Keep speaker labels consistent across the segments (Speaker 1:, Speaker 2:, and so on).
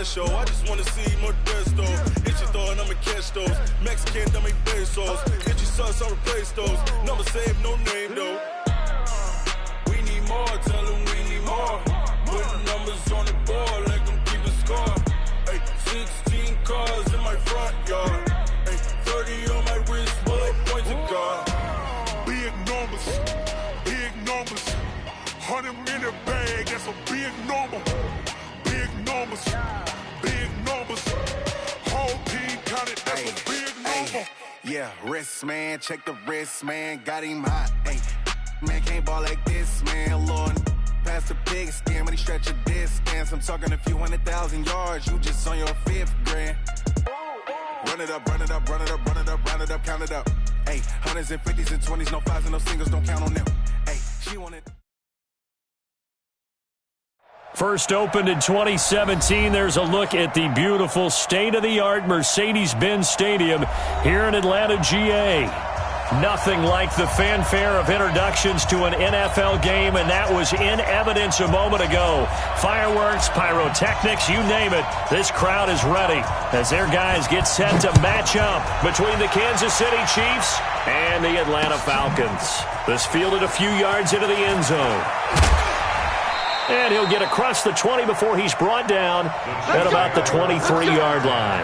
Speaker 1: cash show. I just wanna see more desto. Hit your throw and I'ma catch those. Mexican, I make pesos. Hit your sauce, I replace those. Number save, no name though. We need more, tell them we need more. Put numbers on the board, let them keep a score. Ay, 16 cars in my front yard. Ay, 30 on my wrist, bullet points of God.
Speaker 2: Big numbers, big numbers. 100 in a bag, that's a big number. Big numbers, big numbers. Whole team counted, that's a big number.
Speaker 3: Yeah, wrist man, check the wrist man, got him hot. Ay, man can't ball like this, man. Lord, past the pig skin when he stretch a distance. I'm talking a few 100,000 yards, you just on your 5th grand. Run it up, run it up, run it up, run it up, run it up, count it up. Ay, hundreds and 50s and 20s, no 5s and no singles, don't count on them. Ay, she wanted.
Speaker 4: First opened in 2017, there's a look at the beautiful state-of-the-art Mercedes-Benz Stadium here in Atlanta, GA. Nothing like the fanfare of introductions to an NFL game, and that was in evidence a moment ago. Fireworks, pyrotechnics, you name it. This crowd is ready as their guys get set to match up between the Kansas City Chiefs and the Atlanta Falcons. This fielded a few yards into the end zone. And he'll get across the 20 before he's brought down at about the 23-yard line.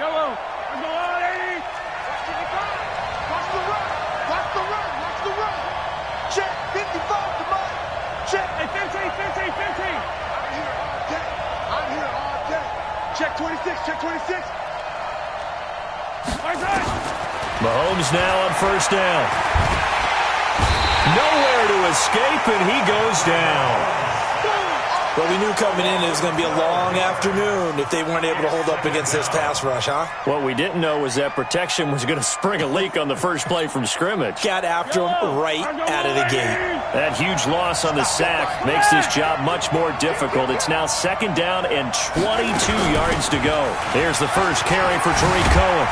Speaker 2: Yellow, let's go on, 80. Watch the run, watch the run, watch the run. Check, 55 to mine. Check, hey, 15, 15, 15. I'm here all day. Check 26, check 26.
Speaker 4: Mahomes now on first down. Nowhere to escape, and he goes down.
Speaker 5: Well, we knew coming in it was going to be a long afternoon if they weren't able to hold up against this pass rush, huh?
Speaker 4: What we didn't know was that protection was going to spring a leak on the first play from scrimmage.
Speaker 5: Got after him right out of the gate.
Speaker 4: That huge loss on the sack makes this job much more difficult. It's now second down and 22 yards to go. Here's the first carry for Tariq Cohen.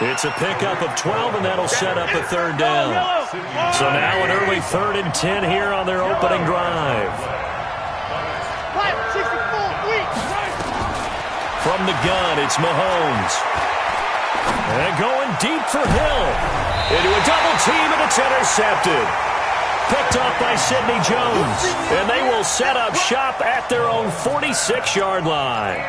Speaker 4: It's a pickup of 12, and that'll set up a third down. So now an early 3rd and 10 here on their opening drive. From the gun, it's Mahomes. And going deep for Hill. Into a double team, and it's intercepted. Picked off by Sidney Jones. And they will set up shop at their own 46-yard line.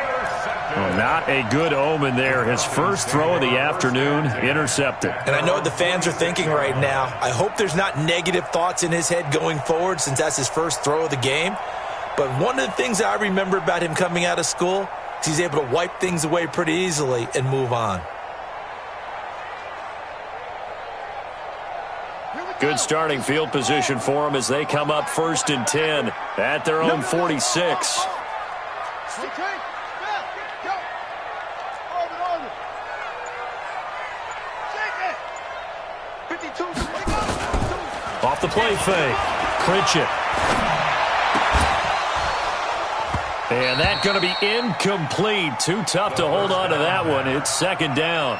Speaker 4: Well, not a good omen there. His first throw of the afternoon, intercepted.
Speaker 5: And I know what the fans are thinking right now. I hope there's not negative thoughts in his head going forward since that's his first throw of the game. But one of the things I remember about him coming out of school is he's able to wipe things away pretty easily and move on.
Speaker 4: Good starting field position for them as they come up 1st and 10 at their own 46. Off the play fake. Pritchett. And that's going to be incomplete. Too tough to hold on to that one. It's second down.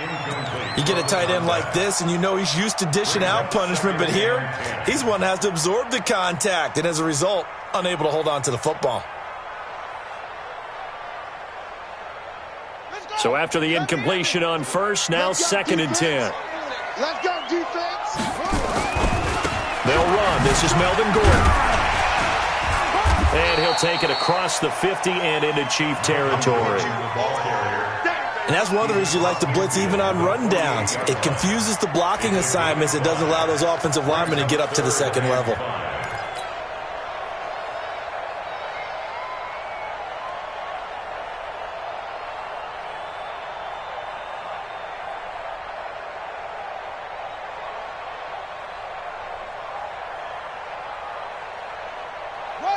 Speaker 5: You get a tight end like this, and you know he's used to dishing out punishment, but here, he's one that has to absorb the contact, and as a result, unable to hold on to the football.
Speaker 4: So after the incompletion on first, now 2nd and 10.
Speaker 2: Let's go, defense.
Speaker 4: They'll run. This is Melvin Gordon. And he'll take it across the 50 and into Chief territory.
Speaker 5: And that's one of the reasons you like to blitz even on rundowns. It confuses the blocking assignments. It doesn't allow those offensive linemen to get up to the second level.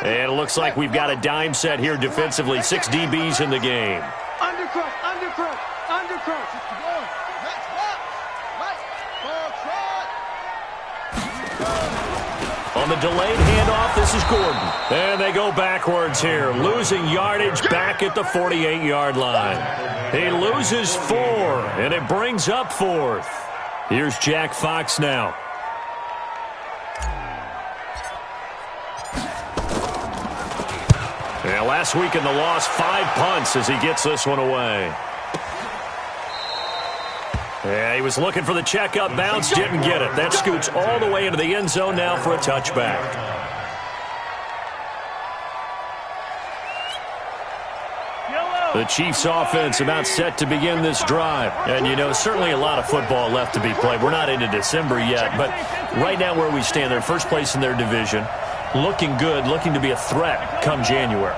Speaker 4: And it looks like we've got a dime set here defensively. 6 DBs in the game.
Speaker 2: Undercut, undercut, undercut.
Speaker 4: On the delayed handoff, this is Gordon. And they go backwards here, losing yardage back at the 48-yard line. He loses 4, and it brings up 4th. Here's Jack Fox now. Yeah, last week in the loss, 5 punts as he gets this one away. Yeah, he was looking for the checkup bounce, didn't get it. That scoots all the way into the end zone now for a touchback. The Chiefs offense about set to begin this drive. And, you know, certainly a lot of football left to be played. We're not into December yet, but right now where we stand, they're first place in their division. Looking good, looking to be a threat come January.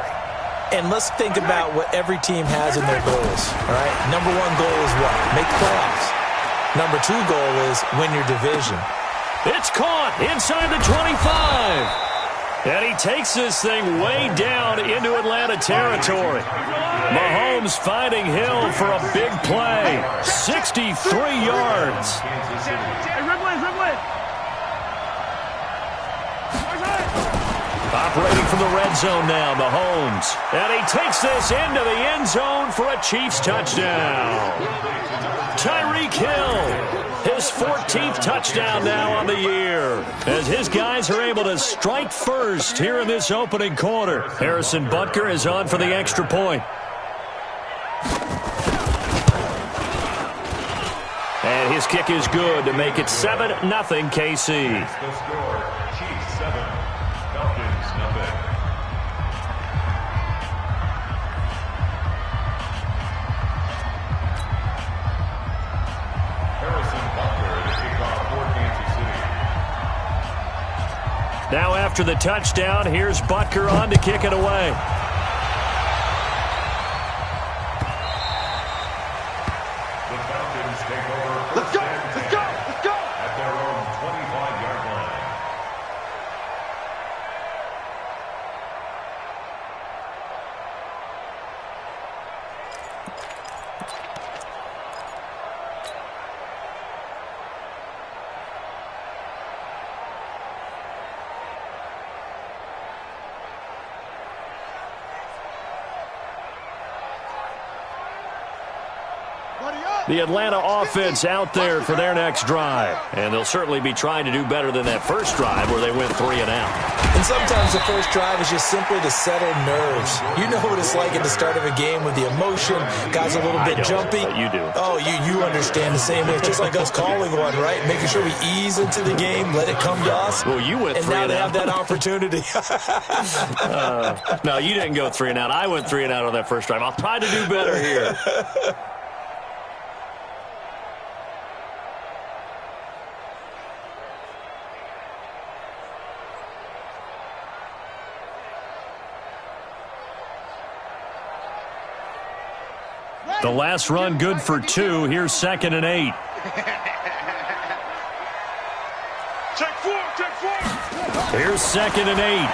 Speaker 5: And let's think about what every team has in their goals, all right? Number 1 goal is what? Make the playoffs. Number 2 goal is win your division.
Speaker 4: It's caught inside the 25. And he takes this thing way down into Atlanta territory. Mahomes finding Hill for a big play. 63 yards. Operating from the red zone now, Mahomes. And he takes this into the end zone for a Chiefs touchdown. Tyreek Hill, his 14th touchdown now on the year, as his guys are able to strike first here in this opening quarter. Harrison Butker is on for the extra point. And his kick is good to make it 7-0 KC.
Speaker 6: Chiefs 7, Falcons nothing. Harrison Butker to kick off for Kansas City.
Speaker 4: Now after the touchdown, here's Butker on to kick it away.
Speaker 2: Let's go! Let's go! Let's go!
Speaker 6: At their own 25-yard line.
Speaker 4: The Atlanta offense out there for their next drive. And they'll certainly be trying to do better than that first drive where they went 3 and out.
Speaker 5: And sometimes the first drive is just simply to settle nerves. You know what it's like at the start of a game with the emotion. Guys a little bit jumpy.
Speaker 4: But you do.
Speaker 5: Oh, you understand the same way. It's just like us calling one, right? Making sure we ease into the game, let it come to us.
Speaker 4: Well, you went 3
Speaker 5: and
Speaker 4: and
Speaker 5: now
Speaker 4: out.
Speaker 5: they have that opportunity.
Speaker 4: No, you didn't go 3 and out. I went 3 and out on that first drive. I'll try to do better here. The last run good for 2. Here's 2nd and 8.
Speaker 2: Check 4, check 4.
Speaker 4: Here's 2nd and 8.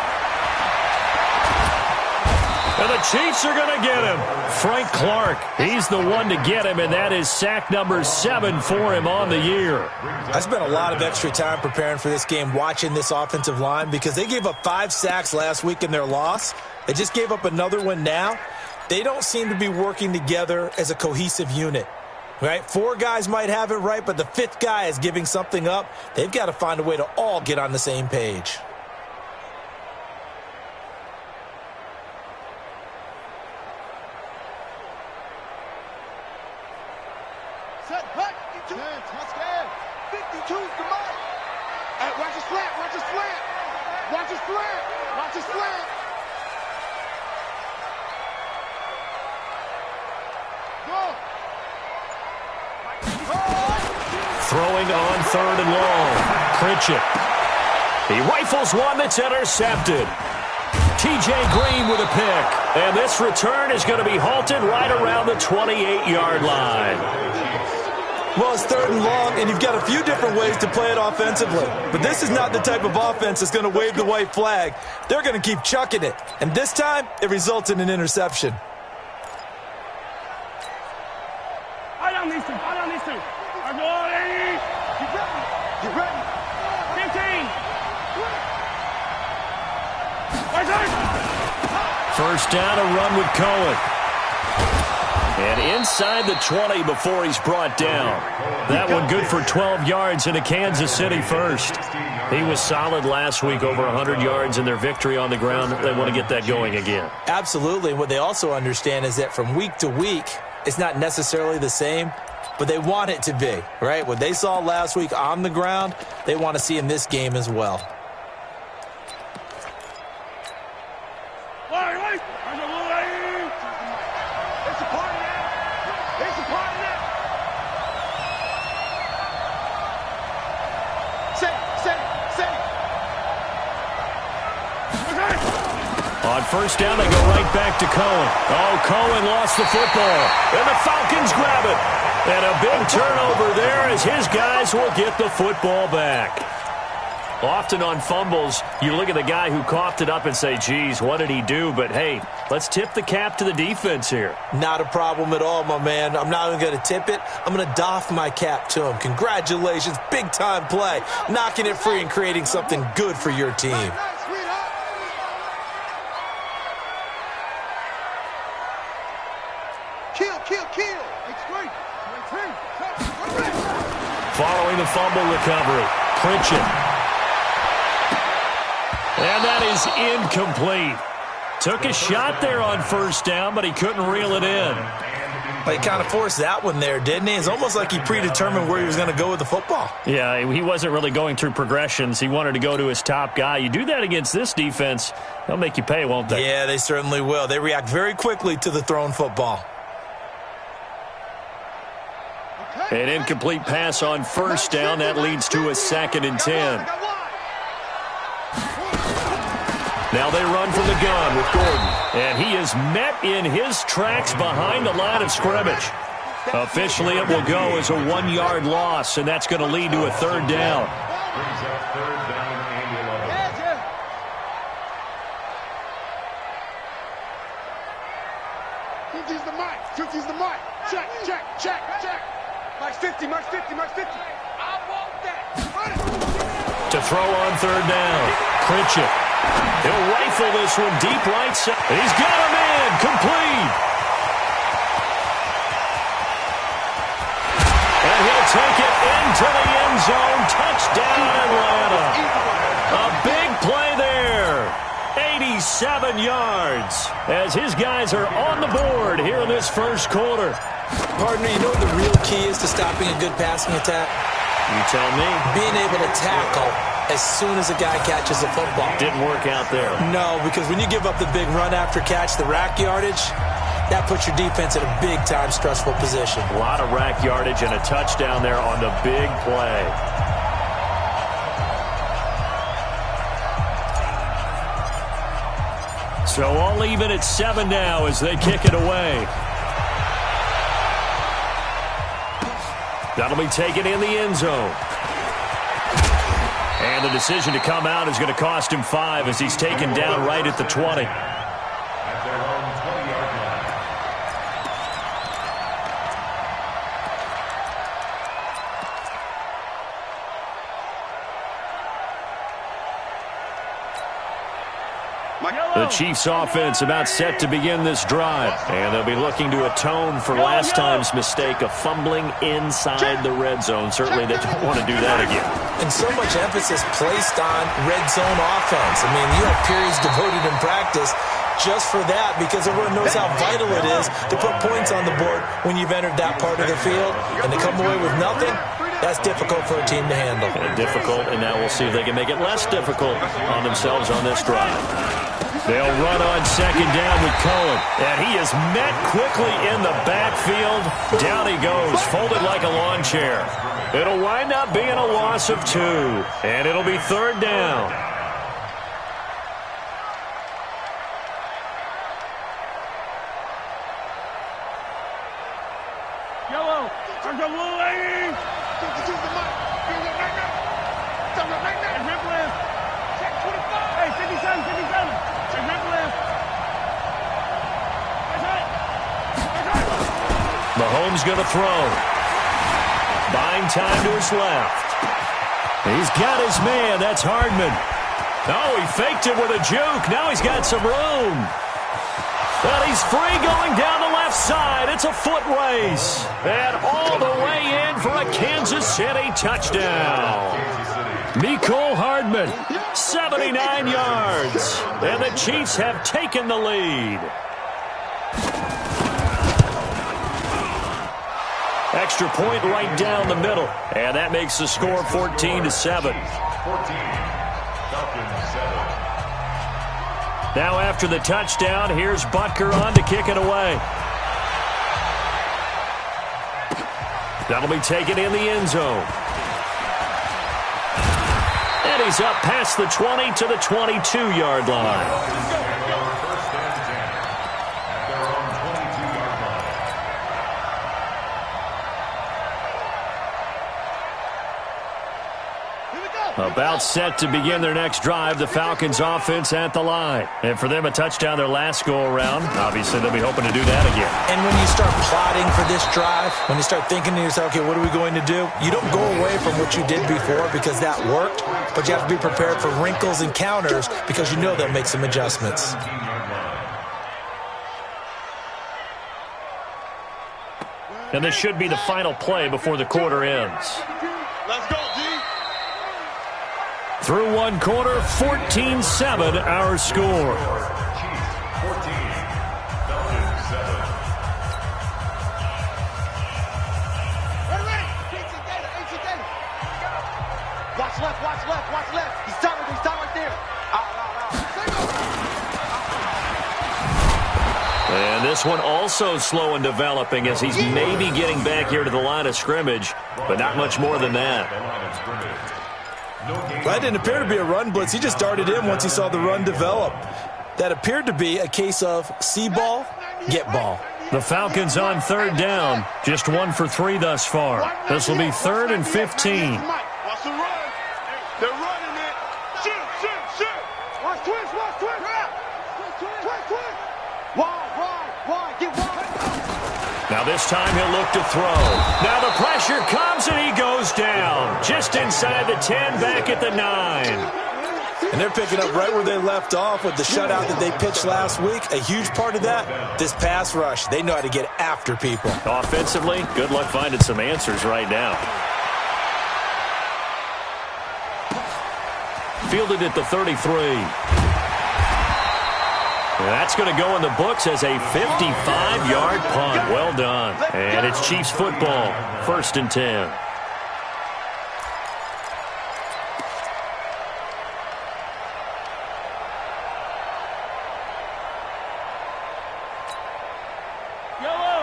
Speaker 4: And the Chiefs are going to get him. Frank Clark, he's the one to get him, and that is sack number 7 for him on the year.
Speaker 5: I spent a lot of extra time preparing for this game, watching this offensive line, because they gave up 5 sacks last week in their loss. They just gave up another one now. They don't seem to be working together as a cohesive unit, right? 4 guys might have it right, but the 5th guy is giving something up. They've got to find a way to all get on the same page.
Speaker 2: Set, hut, 52. 52's the mark. Hey, watch his slant, watch his slant. Watch his slant, watch his slant.
Speaker 4: Throwing on 3rd and long. Pritchett. He rifles one that's intercepted. T.J. Green with a pick. And this return is going to be halted right around the 28-yard line.
Speaker 5: Well, it's 3rd and long, and you've got a few different ways to play it offensively. But this is not the type of offense that's going to wave the white flag. They're going to keep chucking it. And this time, it results in an interception.
Speaker 2: I don't need to. I go, 80. Get ready. 15.
Speaker 4: First down, a run with Cohen. And inside the 20 before he's brought down. That one good for 12 yards in a Kansas City first. He was solid last week, over 100 yards in their victory on the ground. They want to get that going again.
Speaker 5: Absolutely. What they also understand is that from week to week, it's not necessarily the same, but they want it to be, right? What they saw last week on the ground, they want to see in this game as well.
Speaker 4: On first down, they go right back to Cohen. Oh, Cohen lost the football. And the Falcons grab it. And a big turnover there as his guys will get the football back. Often on fumbles, you look at the guy who coughed it up and say, geez, what did he do? But, hey, let's tip the cap to the defense here.
Speaker 5: Not a problem at all, my man. I'm not even going to tip it. I'm going to doff my cap to him. Congratulations. Big-time play. Knocking it free and creating something good for your team.
Speaker 4: Following the fumble recovery, Pritchett. And that is incomplete. Took a shot there on first down, but he couldn't reel it in.
Speaker 5: He kind of forced that one there, didn't he? It's almost like he predetermined where he was going to go with the football.
Speaker 4: Yeah, he wasn't really going through progressions. He wanted to go to his top guy. You do that against this defense, they'll make you pay, won't they?
Speaker 5: Yeah, they certainly will. They react very quickly to the thrown football.
Speaker 4: An incomplete pass on first down. That leads to a 2nd and 10. Now they run from the gun with Gordon. And he is met in his tracks behind the line of scrimmage. Officially, it will go as a 1-yard loss, and that's going to lead to a 3rd down.
Speaker 6: Brings up 3rd down and 11.
Speaker 2: Use the mic. Use the mic. Check. Mark 50, Mark 50, Mark 50. I want that. Run it.
Speaker 4: To throw on 3rd down, Pritchett. He'll rifle this one deep right side. He's got him in. Complete. And he'll take it into the end zone. Touchdown, Atlanta. A big play there. 87 yards as his guys are on the board here in this first quarter.
Speaker 5: Partner, you know what the real key is to stopping a good passing attack?
Speaker 4: You tell me.
Speaker 5: Being able to tackle as soon as a guy catches a football.
Speaker 4: Didn't work out there.
Speaker 5: No, because when you give up the big run after catch, the rack yardage, that puts your defense in a big-time stressful position.
Speaker 4: A lot of rack yardage and a touchdown there on the big play. So all even at 7 now as they kick it away. That'll be taken in the end zone. And the decision to come out is going to cost him 5 as he's taken down right at the 20.
Speaker 6: At their own 20-yard line.
Speaker 4: The Chiefs offense about set to begin this drive. And they'll be looking to atone for last time's mistake of fumbling inside the red zone. Certainly they don't want to do that again.
Speaker 5: And so much emphasis placed on red zone offense. I mean, you have periods devoted in practice just for that because everyone knows how vital it is to put points on the board when you've entered that part of the field. And to come away with nothing, that's difficult for a team to handle.
Speaker 4: And difficult, and now we'll see if they can make it less difficult on themselves on this drive. They'll run on 2nd down with Cohen. And he is met quickly in the backfield. Down he goes, folded like a lawn chair. It'll wind up being a loss of 2. And it'll be 3rd down.
Speaker 2: Yellow. There's a blue lady. Use the mic. Use it right now. And rip lift. Check 25. Hey, 57, 57.
Speaker 4: Mahomes going to throw. Buying time to his left. He's got his man. That's Hardman. Oh, he faked it with a juke. Now he's got some room. And he's free going down the left side. It's a foot race. And all the way in for a Kansas City touchdown. Mecole Hardman, 79 yards. And the Chiefs have taken the lead. Extra point right down the middle. And that makes the score 14-7. Now after the touchdown, here's Butker on to kick it away. That'll be taken in the end zone. And he's up past the 20 to the 22-yard line. About set to begin their next drive, the Falcons offense at the line. And for them, a touchdown their last go-around. Obviously, they'll be hoping to do that again.
Speaker 5: And when you start plotting for this drive, when you start thinking to yourself, okay, what are we going to do? You don't go away from what you did before because that worked, but you have to be prepared for wrinkles and counters because you know they'll make some adjustments.
Speaker 4: And this should be the final play before the quarter ends.
Speaker 2: Let's go, G.
Speaker 4: Through one quarter, 14-7 our score.
Speaker 2: Watch left, watch left, watch left. He's tired right there.
Speaker 4: And this one also slow in developing as he's maybe getting back here to the line of scrimmage, but not much more than that.
Speaker 5: That didn't appear to be a run blitz. He just darted in once he saw the run develop. That appeared to be a case of see ball, get ball.
Speaker 4: The Falcons on third down, just 1 for 3 thus far. This will be 3rd and 15.
Speaker 2: Watch the run. They're running it. Shoot. Watch twist. Wide, get wide.
Speaker 4: Now this time he'll look to throw. Now the pressure comes and he goes down. Just inside the 10, back at the 9.
Speaker 5: And they're picking up right where they left off with the shutout that they pitched last week. A huge part of that, this pass rush. They know how to get after people.
Speaker 4: Offensively, good luck finding some answers right now. Fielded at the 33. That's going to go in the books as a 55-yard punt. Well done. And it's Chiefs football, 1st and 10.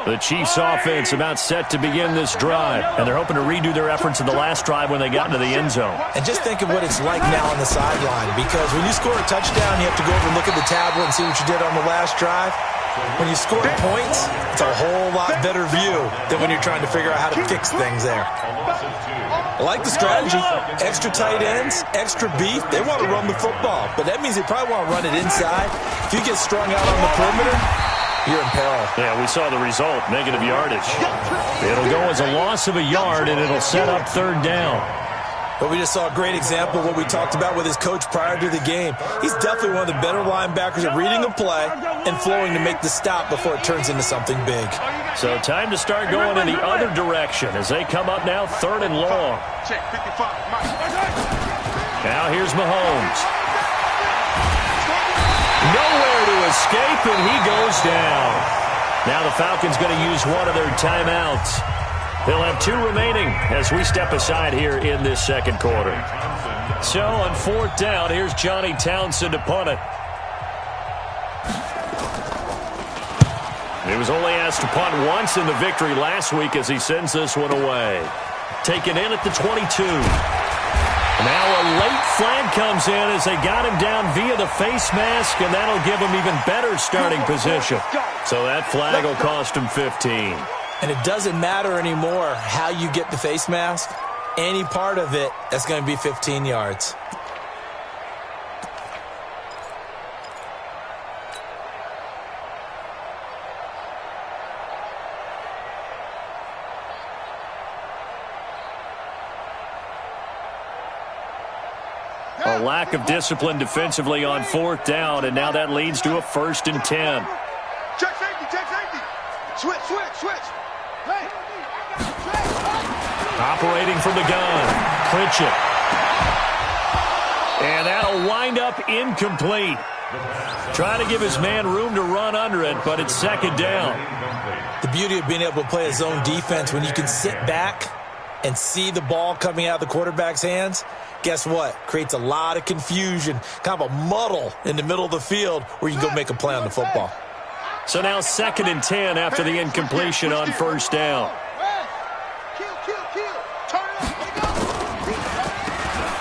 Speaker 4: The Chiefs offense about set to begin this drive, and they're hoping to redo their efforts in the last drive when they got into the end zone.
Speaker 5: And just think of what it's like now on the sideline, because when you score a touchdown, you have to go over and look at the tablet and see what you did on the last drive. When you score points, it's a whole lot better view than when you're trying to figure out how to fix things there. I like the strategy. Extra tight ends, extra beef. They want to run the football, but that means they probably want to run it inside. If you get strung out on the perimeter, you're in peril.
Speaker 4: Yeah, we saw the result, negative yardage. It'll go as a loss of a yard, and it'll set up 3rd down.
Speaker 5: But we just saw a great example of what we talked about with his coach prior to the game. He's definitely one of the better linebackers at reading a play and flowing to make the stop before it turns into something big.
Speaker 4: So time to start going in the other direction as they come up now 3rd and long.
Speaker 2: Check 55.
Speaker 4: Now here's Mahomes. Nowhere to escape, and he goes down. Now the Falcons going to use one of their timeouts. They'll have 2 remaining as we step aside here in this 2nd quarter. So on 4th down, here's Johnny Townsend to punt it. He was only asked to punt once in the victory last week as he sends this one away. Taken in at the 22. Now a late flag comes in as they got him down via the face mask, and that'll give him even better starting position. So that flag will cost him 15.
Speaker 5: And it doesn't matter anymore how you get the face mask. Any part of it, that's going to be 15 yards.
Speaker 4: A lack of discipline defensively on 4th down, and now that leads to a 1st and 10.
Speaker 2: Check safety, check safety. Switch. Hey.
Speaker 4: Operating from the gun, Pritchett. And that'll wind up incomplete. Trying to give his man room to run under it, but it's 2nd down.
Speaker 5: The beauty of being able to play a zone defense when you can sit back and see the ball coming out of the quarterback's hands, guess what? Creates a lot of confusion, kind of a muddle in the middle of the field where you can go make a play on the football.
Speaker 4: So now 2nd and 10 after the incompletion on 1st down.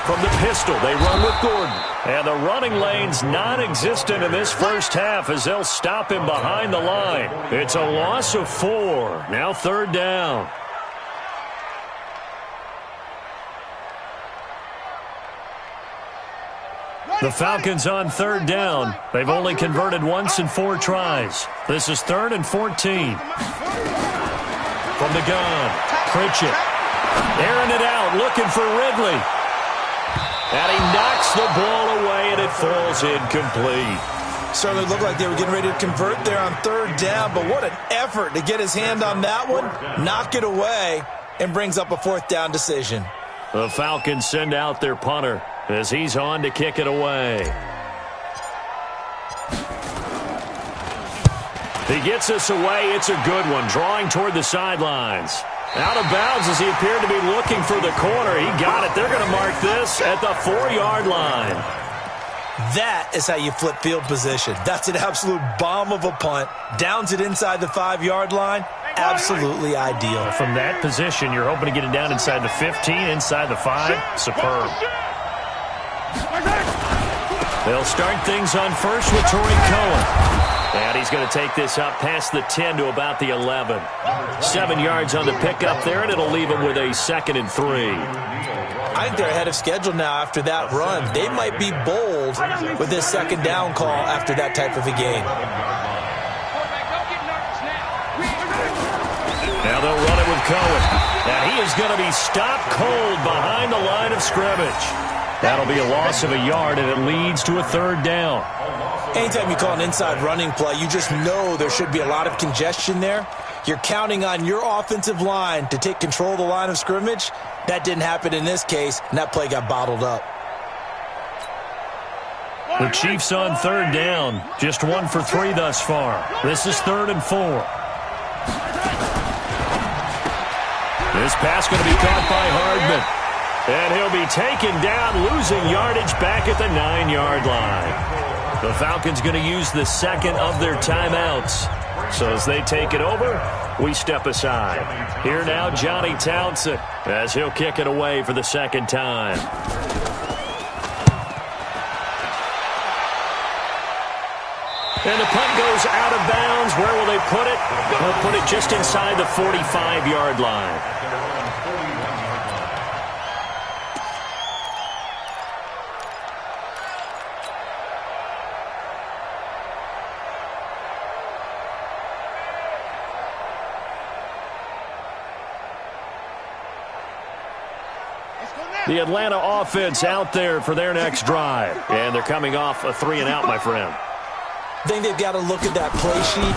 Speaker 4: From the pistol, they run with Gordon. And the running lane's non-existent in this first half as they'll stop him behind the line. It's a loss of 4. Now 3rd down. The Falcons on 3rd down. They've only converted once in 4 tries. This is 3rd and 14. From the gun, Pritchett. Airing it out, looking for Ridley. And he knocks the ball away, and it falls incomplete.
Speaker 5: Certainly looked like they were getting ready to convert there on 3rd down, but what an effort to get his hand on that one, knock it away, and brings up a 4th down decision.
Speaker 4: The Falcons send out their punter as he's on to kick it away. He gets us away. It's a good one, drawing toward the sidelines. Out of bounds as he appeared to be looking for the corner. He got it. They're going to mark this at the 4-yard line.
Speaker 5: That is how you flip field position. That's an absolute bomb of a punt. Downs it inside the 5-yard line. Absolutely ideal.
Speaker 4: From that position, you're hoping to get it down inside the 15, inside the 5. Superb. They'll start things on first with Torrey Cohen. And he's going to take this up past the 10 to about the 11. 7 yards on the pickup there, and it'll leave him with a 2nd and 3.
Speaker 5: I think they're ahead of schedule now after that run. They might be bold with this 2nd down call after that type of a game.
Speaker 4: Now they'll run it with Cohen. And he is going to be stopped cold behind the line of scrimmage. That'll be a loss of a yard, and it leads to a 3rd down.
Speaker 5: Anytime you call an inside running play, you just know there should be a lot of congestion there. You're counting on your offensive line to take control of the line of scrimmage. That didn't happen in this case, and that play got bottled up.
Speaker 4: The Chiefs on 3rd down. Just 1 for 3 thus far. This is 3rd and 4. This pass going to be caught by Hardman. And he'll be taken down, losing yardage back at the 9-yard line. The Falcons going to use the 2nd of their timeouts. So as they take it over, we step aside. Here now, Johnny Townsend, as he'll kick it away for the 2nd time. And the punt goes out of bounds. Where will they put it? They'll put it just inside the 45-yard line. The Atlanta offense out there for their next drive. And they're coming off a 3-and-out, my friend.
Speaker 5: I think they've got to look at that play sheet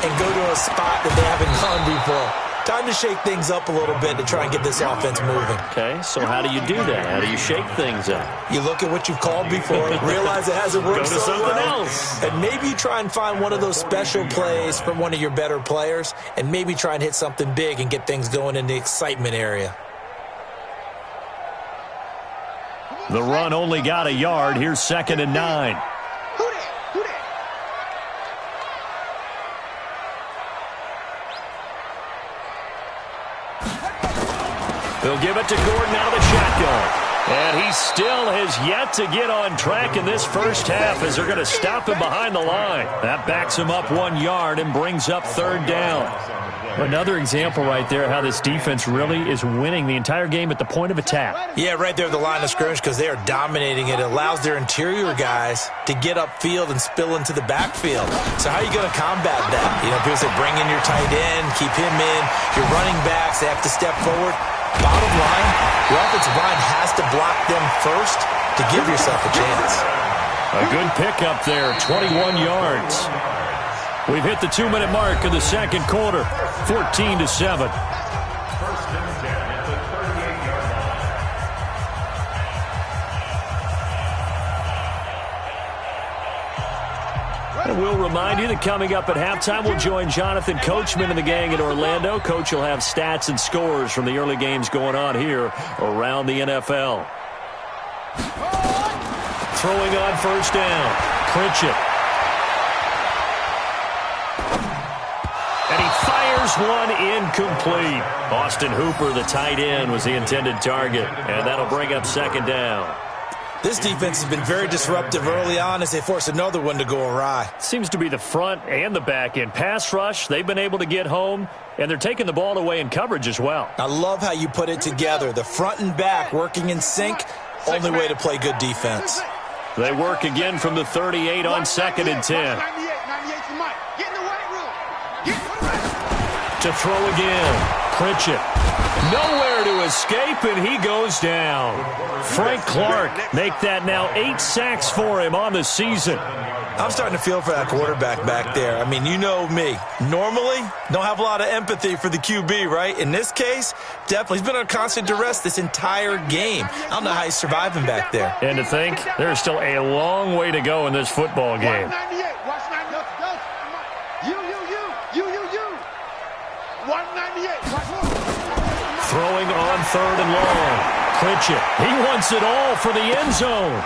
Speaker 5: and go to a spot that they haven't gone before. Time to shake things up a little bit to try and get this offense moving.
Speaker 4: Okay, so how do you do that? How do you shake things up?
Speaker 5: You look at what you've called before, realize it hasn't worked
Speaker 4: Go to
Speaker 5: so
Speaker 4: something
Speaker 5: well,
Speaker 4: else.
Speaker 5: and maybe try and find one of those special plays from one of your better players, and maybe try and hit something big and get things going in the excitement area.
Speaker 4: The run only got a yard. Here's 2nd and 9. They'll give it to Gordon out of the shotgun. And he still has yet to get on track in this first half as they're going to stop him behind the line. That backs him up 1 yard and brings up 3rd down. Another example right there how this defense really is winning the entire game at the point of attack.
Speaker 5: Yeah, right there at the line of scrimmage because they are dominating it. It allows their interior guys to get upfield and spill into the backfield. So how are you going to combat that? You know, people say bring in your tight end, keep him in. Your running backs, they have to step forward. Bottom line, your offensive line has to block them first to give yourself a chance.
Speaker 4: A good pickup there, 21 yards. We've hit the 2-minute mark of the second quarter, 14-7. And we'll remind you that coming up at halftime, we'll join Jonathan Coachman and the gang in Orlando. Coach will have stats and scores from the early games going on here around the NFL. Throwing on first down, Pritchett. And he fires one incomplete. Austin Hooper, the tight end, was the intended target, and that'll bring up second down.
Speaker 5: This defense has been very disruptive early on as they force another one to go awry.
Speaker 4: Seems to be the front and the back end. Pass rush, they've been able to get home, and they're taking the ball away in coverage as well.
Speaker 5: I love how you put it together. The front and back working in sync, only way to play good defense.
Speaker 4: They work again from the 38 on 2nd and 10. To throw again, Pritchett. Nowhere to escape, and he goes down. Frank Clark make that now 8 sacks for him on the season.
Speaker 5: I'm starting to feel for that quarterback back there. I mean, you know me. Normally, don't have a lot of empathy for the QB, right? In this case, definitely. He's been under constant duress this entire game. I don't know how he's surviving back there.
Speaker 4: And to think, there's still a long way to go in this football game. Throwing on 3rd and long. Pritchett, he wants it all for the end zone.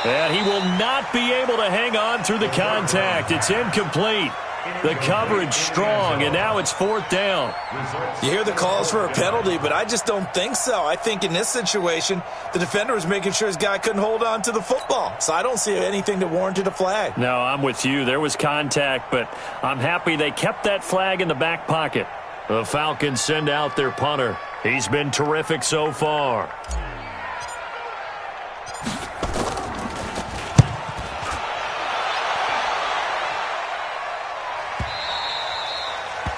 Speaker 4: And he will not be able to hang on through the contact. It's incomplete. The coverage strong, and now it's 4th down.
Speaker 5: You hear the calls for a penalty, but I just don't think so. I think in this situation, the defender was making sure his guy couldn't hold on to the football. So I don't see anything that warranted a flag.
Speaker 4: No, I'm with you. There was contact, but I'm happy they kept that flag in the back pocket. The Falcons send out their punter. He's been terrific so far.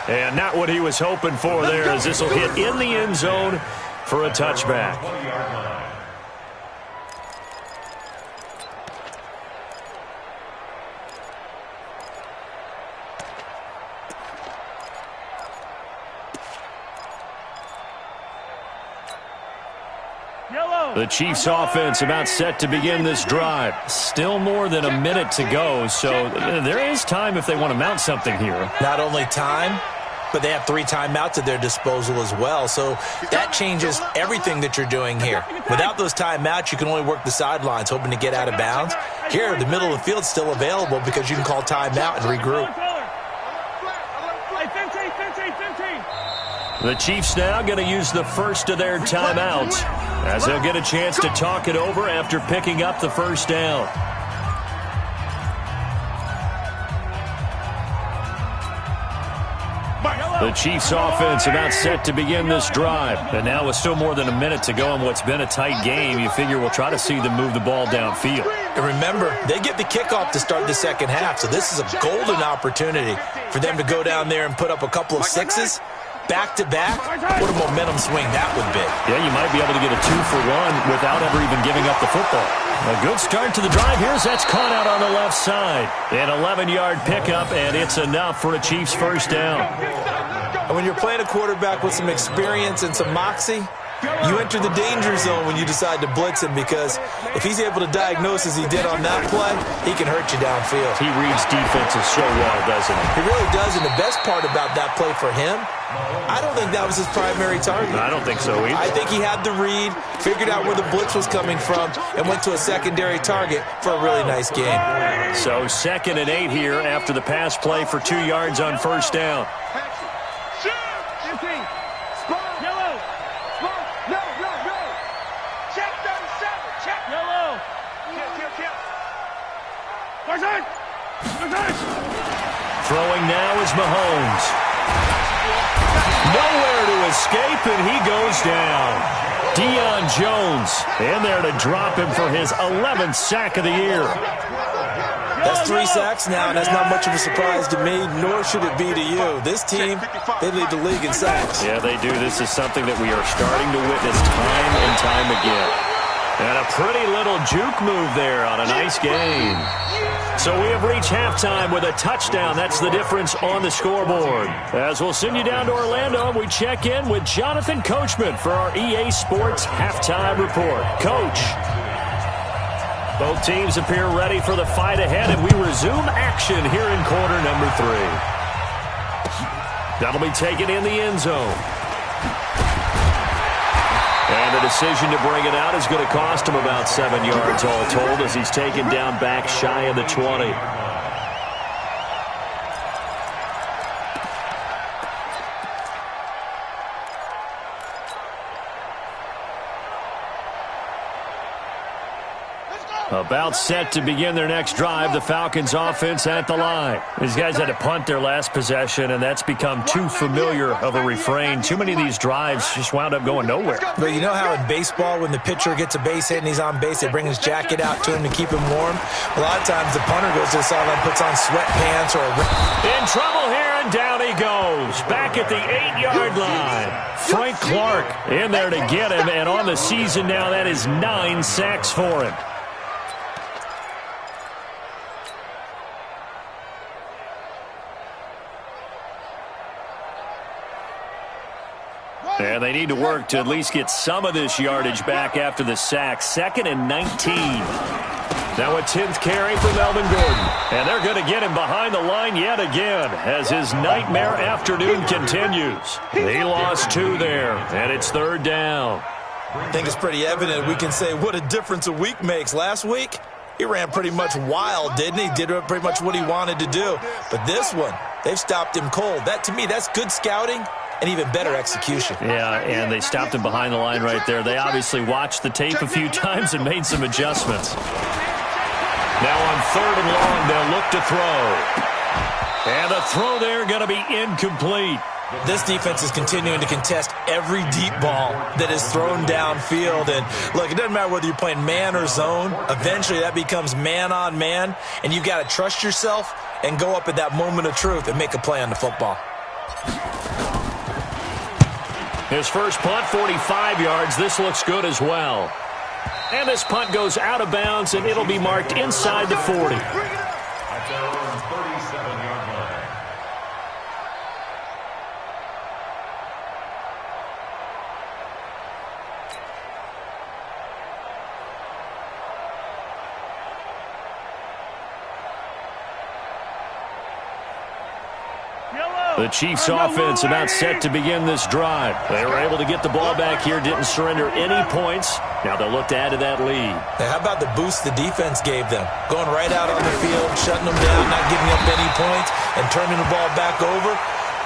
Speaker 4: And not what he was hoping for there, as this will hit in the end zone for a touchback. The Chiefs offense about set to begin this drive. Still more than a minute to go, so there is time if they want to mount something here.
Speaker 5: Not only time, but they have 3 timeouts at their disposal as well, so that changes everything that you're doing here. Without those timeouts, you can only work the sidelines, hoping to get out of bounds. Here, the middle of the field is still available because you can call timeout and regroup.
Speaker 4: The Chiefs now going to use the first of their timeouts, as they'll get a chance to talk it over after picking up the first down. The Chiefs offense about set to begin this drive. And now with still more than a minute to go in what's been a tight game, you figure we'll try to see them move the ball downfield.
Speaker 5: And remember, they get the kickoff to start the second half, so this is a golden opportunity for them to go down there and put up a couple of 6s. Back-to-back, what a momentum swing that would be.
Speaker 4: Yeah, you might be able to get a 2-for-1 without ever even giving up the football. A good start to the drive. Here's that's caught out on the left side. An 11-yard pickup, and it's enough for a Chiefs first down.
Speaker 5: And when you're playing a quarterback with some experience and some moxie, you enter the danger zone when you decide to blitz him, because if he's able to diagnose as he did on that play, he can hurt you downfield.
Speaker 4: He reads defenses so well, doesn't he?
Speaker 5: He really does, and the best part about that play for him, I don't think that was his primary target.
Speaker 4: I don't think so either.
Speaker 5: I think he had the read, figured out where the blitz was coming from, and went to a secondary target for a really nice game.
Speaker 4: So 2nd and 8 here after the pass play for 2 yards on first down. Throwing now is Mahomes. Nowhere to escape, and he goes down. Deion Jones in there to drop him for his 11th sack of the year.
Speaker 5: That's 3 sacks now, and that's not much of a surprise to me, nor should it be to you. This team, they lead the league in sacks.
Speaker 4: Yeah, they do. This is something that we are starting to witness time and time again. And a pretty little juke move there on a nice game. So we have reached halftime with a touchdown. That's the difference on the scoreboard. As we'll send you down to Orlando, we check in with Jonathan Coachman for our EA Sports Halftime Report. Coach. Both teams appear ready for the fight ahead, and we resume action here in quarter number 3. That'll be taken in the end zone. And the decision to bring it out is going to cost him about 7 yards all told as he's taken down back shy of the 20. About set to begin their next drive, the Falcons offense at the line. These guys had to punt their last possession, and that's become too familiar of a refrain. Too many of these drives just wound up going nowhere.
Speaker 5: But you know how in baseball, when the pitcher gets a base hit and he's on base, they bring his jacket out to him to keep him warm? A lot of times the punter goes to the sideline, puts on sweatpants or
Speaker 4: in trouble here, and down he goes. Back at the 8-yard line. Frank Clark in there to get him, and on the season now, that is 9 sacks for him. And they need to work to at least get some of this yardage back after the sack. 2nd and 19. Now a 10th carry for Melvin Gordon. And they're going to get him behind the line yet again as his nightmare afternoon continues. He lost 2 there, and it's 3rd down.
Speaker 5: I think it's pretty evident. We can say what a difference a week makes. Last week, he ran pretty much wild, didn't he? Did pretty much what he wanted to do. But this one, they've stopped him cold. That, to me, that's good scouting and even better execution.
Speaker 4: Yeah, and they stopped him behind the line right there. They obviously watched the tape a few times and made some adjustments. Now on 3rd and long, they'll look to throw. And the throw there going to be incomplete.
Speaker 5: This defense is continuing to contest every deep ball that is thrown downfield. And look, it doesn't matter whether you're playing man or zone. Eventually that becomes man on man, and you got to trust yourself and go up at that moment of truth and make a play on the football.
Speaker 4: His first punt, 45 yards. This looks good as well. And this punt goes out of bounds, and it'll be marked inside the 40.
Speaker 6: At their own 37-yard line.
Speaker 4: The Chiefs offense about set to begin this drive. They were able to get the ball back here, didn't surrender any points. Now they'll look to add to that lead.
Speaker 5: Now, how about the boost the defense gave them? Going right out on the field, shutting them down, not giving up any points, and turning the ball back over.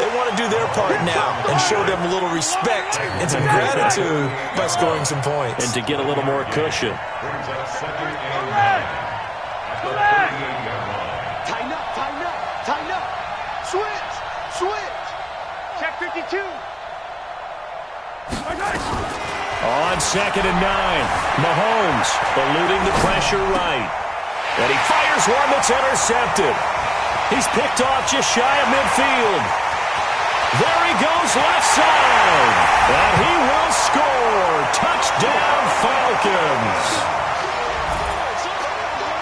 Speaker 5: They want to do their part now and show them a little respect and some gratitude by scoring some points.
Speaker 4: And to get a little more cushion.
Speaker 6: Brings up 2nd and 9. At the 38-yard line.
Speaker 2: Tighten up, tighten up, tighten up. Switch, switch. Check 52.
Speaker 4: On 2nd and 9, Mahomes eluding the pressure right. And he fires one that's intercepted. He's picked off just shy of midfield. There he goes left side. And he will score. Touchdown, Falcons.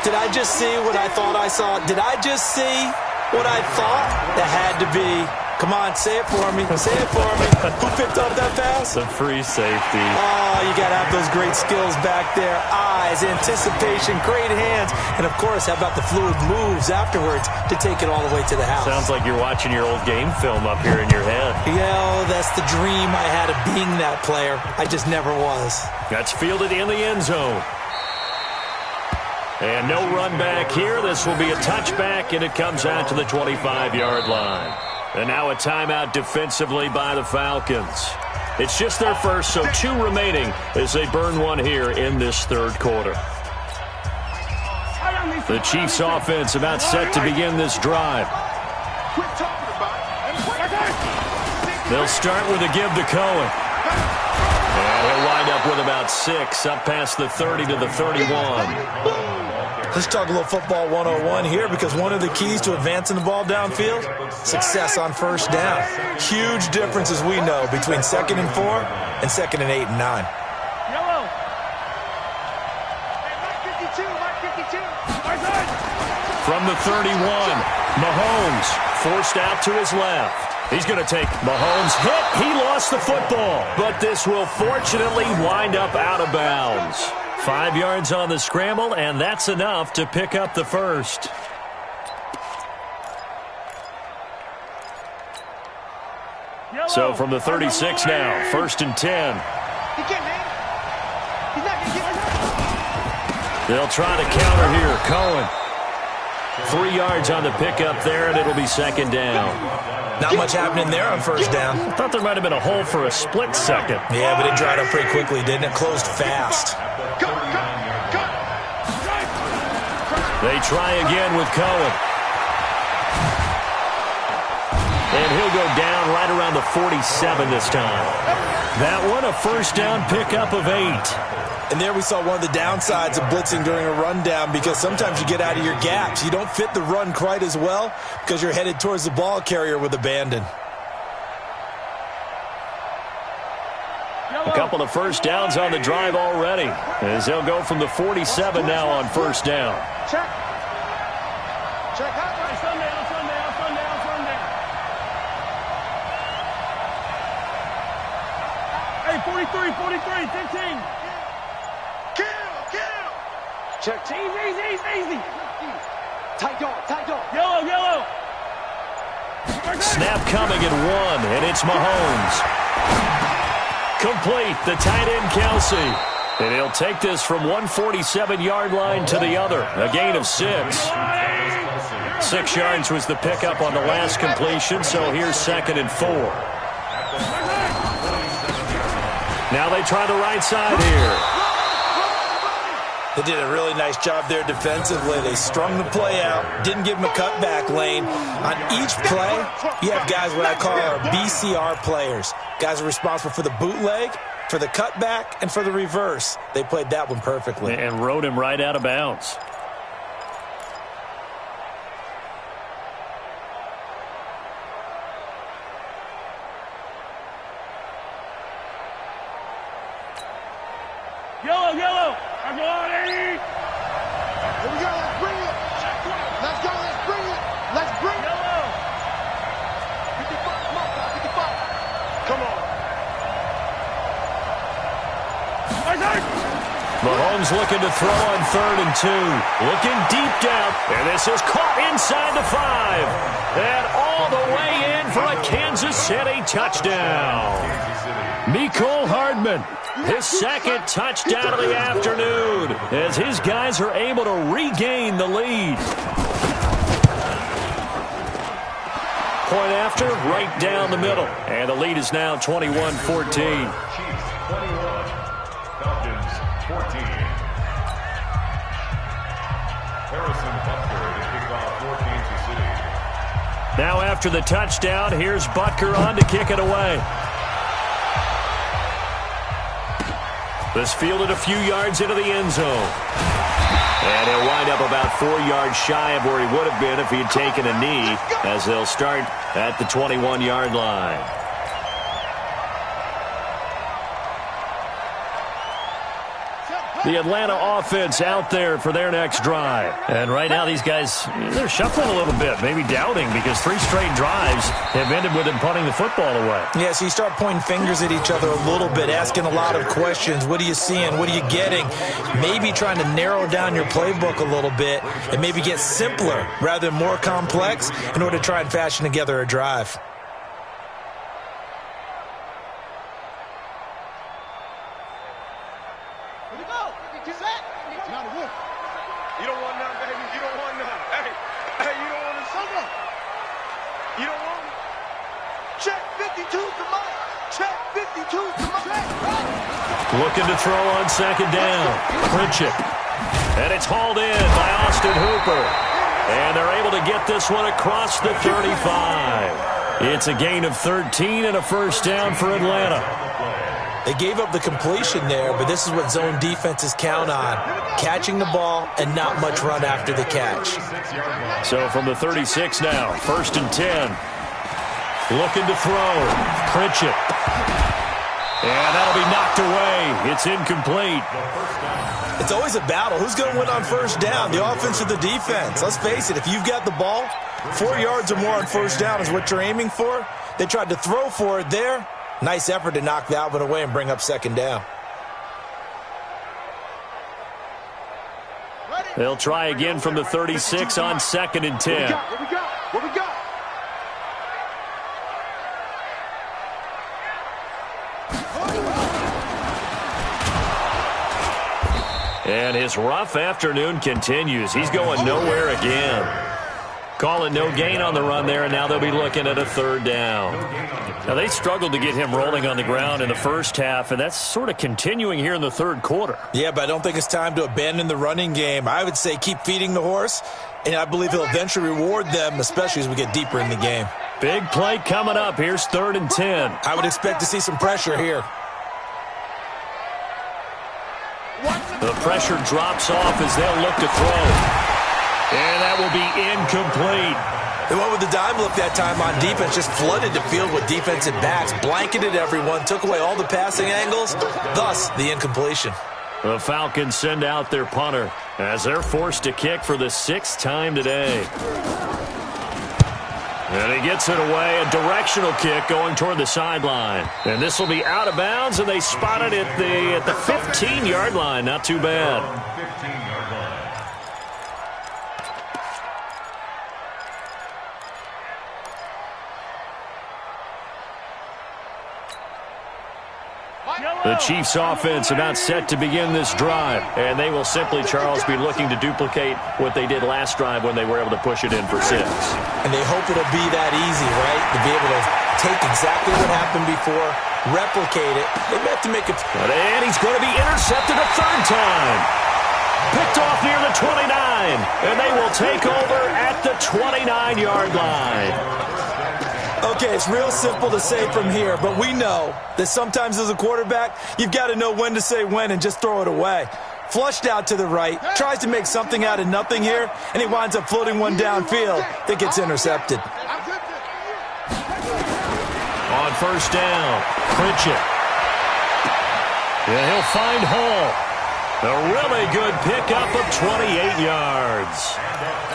Speaker 5: Did I just see what I thought I saw? Did I just see what I thought? That had to be. Come on, say it for me. Say it for me. Who picked up that pass?
Speaker 4: The free safety.
Speaker 5: Oh, you got to have those great skills back there. Eyes, anticipation, great hands. And, of course, how about the fluid moves afterwards to take it all the way to the house?
Speaker 4: Sounds like you're watching your old game film up here in your head.
Speaker 5: Yeah, that's the dream I had of being that player. I just never was.
Speaker 4: That's fielded in the end zone. And no run back here. This will be a touchback, and it comes out to the 25-yard line. And now a timeout defensively by the Falcons. It's just their first, so 2 remaining as they burn one here in this 3rd quarter. The Chiefs offense about set to begin this drive. They'll start with a give to Cohen. And he'll wind up with about 6, up past the 30 to the 31.
Speaker 5: Let's talk a little football 101 here, because one of the keys to advancing the ball downfield, success on first down. Huge difference, as we know, between 2nd and 4 and 2nd and 8 and 9.
Speaker 2: Yellow. Hey, Mike 52, Mike 52.
Speaker 4: From the 31, Mahomes forced out to his left. He's going to take Mahomes' hit. He lost the football, but this will fortunately wind up out of bounds. 5 yards on the scramble, and that's enough to pick up the first.
Speaker 2: Yellow.
Speaker 4: So from the 36 now, 1st and 10.
Speaker 2: He can't, man. He's not going to get.
Speaker 4: They'll try to counter here. Cohen. 3 yards on the pickup there, and it'll be 2nd down.
Speaker 5: Not much happening there on first down.
Speaker 4: I thought there might have been a hole for a split second.
Speaker 5: Yeah, but it dried up pretty quickly, didn't it? Closed fast.
Speaker 4: They try again with Cohen. And he'll go down right around the 47 this time. That one, a first down pickup of 8.
Speaker 5: And there we saw one of the downsides of blitzing during a rundown, because sometimes you get out of your gaps. You don't fit the run quite as well because you're headed towards the ball carrier with abandon.
Speaker 4: A couple of first downs on the drive already, as they'll go from the 47 now on first down.
Speaker 2: Check. Check out. Sunday. Hey, 43, 15. Kill. Check. Easy. Tight dog. Yellow.
Speaker 4: Snap coming at 1, and it's Mahomes. Complete, the tight end Kelsey. And he'll take this from 147-yard line to the other, a gain of 6. 6 yards was the pickup on the last completion, so here's 2nd and 4. Now they try the right side here.
Speaker 5: They did a really nice job there defensively. They strung the play out, didn't give him a cutback lane. On each play, you have guys what I call our BCR players. Guys are responsible for the bootleg, for the cutback, and for the reverse. They played that one perfectly.
Speaker 4: And rode him right out of bounds.
Speaker 2: Yellow. I'm going, Eddie. Here we go. Let's bring it. Let's bring it. Yellow. 55. Come on, 55. Come on.
Speaker 4: Mahomes looking to throw on 3rd and 2. Looking deep down. And this is caught inside the 5. And all the way in for a Kansas City touchdown. Mecole Hardman. His 2nd touchdown of the afternoon, as his guys are able to regain the lead. Point after, right down the middle. And the lead is now 21-14.
Speaker 6: Chiefs 21, Falcons 14. Harrison Butker to kick off for Kansas City.
Speaker 4: Now after the touchdown, here's Butker on to kick it away. This fielded a few yards into the end zone. And he'll wind up about 4 yards shy of where he would have been if he had taken a knee, as they'll start at the 21-yard line. The Atlanta offense out there for their next drive. And right now these guys, they're shuffling a little bit, maybe doubting, because 3 straight drives have ended with them punting the football away.
Speaker 5: Yeah, so you start pointing fingers at each other a little bit, asking a lot of questions. What are you seeing? What are you getting? Maybe trying to narrow down your playbook a little bit and maybe get simpler rather than more complex in order to try and fashion together a drive.
Speaker 2: You don't want none, baby. You don't want none. Hey, you don't want it. Someone. You don't want it. Check 52 to Mike. Check 52 to Mike.
Speaker 4: Looking to throw on 2nd down. Pritchett. And it's hauled in by Austin Hooper. And they're able to get this one across the 35. 35. It's a gain of 13 and a first down for Atlanta.
Speaker 5: They gave up the completion there, but this is what zone defenses count on. Catching the ball and not much run after the catch.
Speaker 4: So from the 36 now, 1st and 10. Looking to throw. Pritchett. And that'll be knocked away. It's incomplete.
Speaker 5: It's always a battle. Who's going to win on 1st down, the offense or the defense? Let's face it, if you've got the ball, 4 yards or more on 1st down is what you're aiming for. They tried to throw for it there. Nice effort to knock that one away and bring up 2nd down.
Speaker 4: They'll try again from the 36 on 2nd and 10.
Speaker 2: What we got? What we got?
Speaker 4: And his rough afternoon continues. He's going nowhere again. Calling no gain on the run there, and now they'll be looking at a 3rd down. Now, they struggled to get him rolling on the ground in the first half, and that's sort of continuing here in the 3rd quarter.
Speaker 5: Yeah, but I don't think it's time to abandon the running game. I would say keep feeding the horse, and I believe he'll eventually reward them, especially as we get deeper in the game.
Speaker 4: Big play coming up. Here's 3rd and 10.
Speaker 5: I would expect to see some pressure here.
Speaker 4: The pressure drops off as they'll look to throw. And that will be incomplete.
Speaker 5: They went with the dime look that time on defense, just flooded the field with defensive backs, blanketed everyone, took away all the passing angles, thus the incompletion.
Speaker 4: The Falcons send out their punter as they're forced to kick for the 6th time today. And he gets it away, a directional kick going toward the sideline. And this will be out of bounds, and they spot it at the 15-yard line. Not too bad.
Speaker 6: 15-yard line.
Speaker 4: The Chiefs' offense about set to begin this drive, and they will simply, Charles, be looking to duplicate what they did last drive when they were able to push it in for 6.
Speaker 5: And they hope it'll be that easy, right? To be able to take exactly what happened before, replicate it. They have to make it.
Speaker 4: And he's going to be intercepted a 3rd time. Picked off near the 29, and they will take over at the 29-yard line.
Speaker 5: Okay, it's real simple to say from here, but we know that sometimes as a quarterback, you've got to know when to say when and just throw it away. Flushed out to the right, tries to make something out of nothing here, and he winds up floating one downfield that gets intercepted.
Speaker 4: On 1st down, Pritchett. And he'll find Hall. A really good pickup of 28 yards.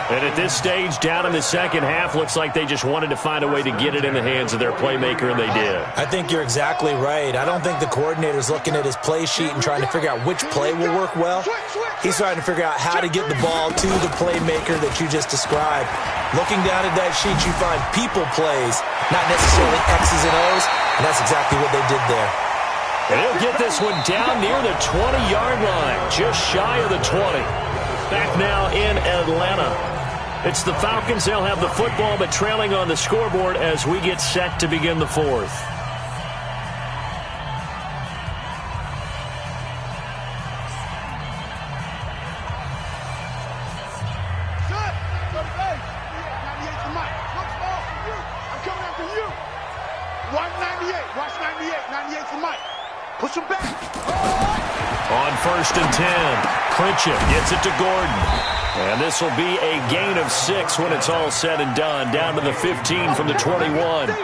Speaker 4: And at this stage, down in the 2nd half, looks like they just wanted to find a way to get it in the hands of their playmaker, and they did.
Speaker 5: I think you're exactly right. I don't think the coordinator's looking at his play sheet and trying to figure out which play will work well. He's trying to figure out how to get the ball to the playmaker that you just described. Looking down at that sheet, you find people plays, not necessarily X's and O's, and that's exactly what they did there.
Speaker 4: And he'll get this one down near the 20-yard line, just shy of the 20. Back now in Atlanta. It's the Falcons. They'll have the football, but trailing on the scoreboard as we get set to begin the 4th.
Speaker 2: Push him back.
Speaker 4: On 1st and 10, Pritchett gets it to Gordon. And this will be a gain of 6 when it's all said and done, down to the 15 from the 21.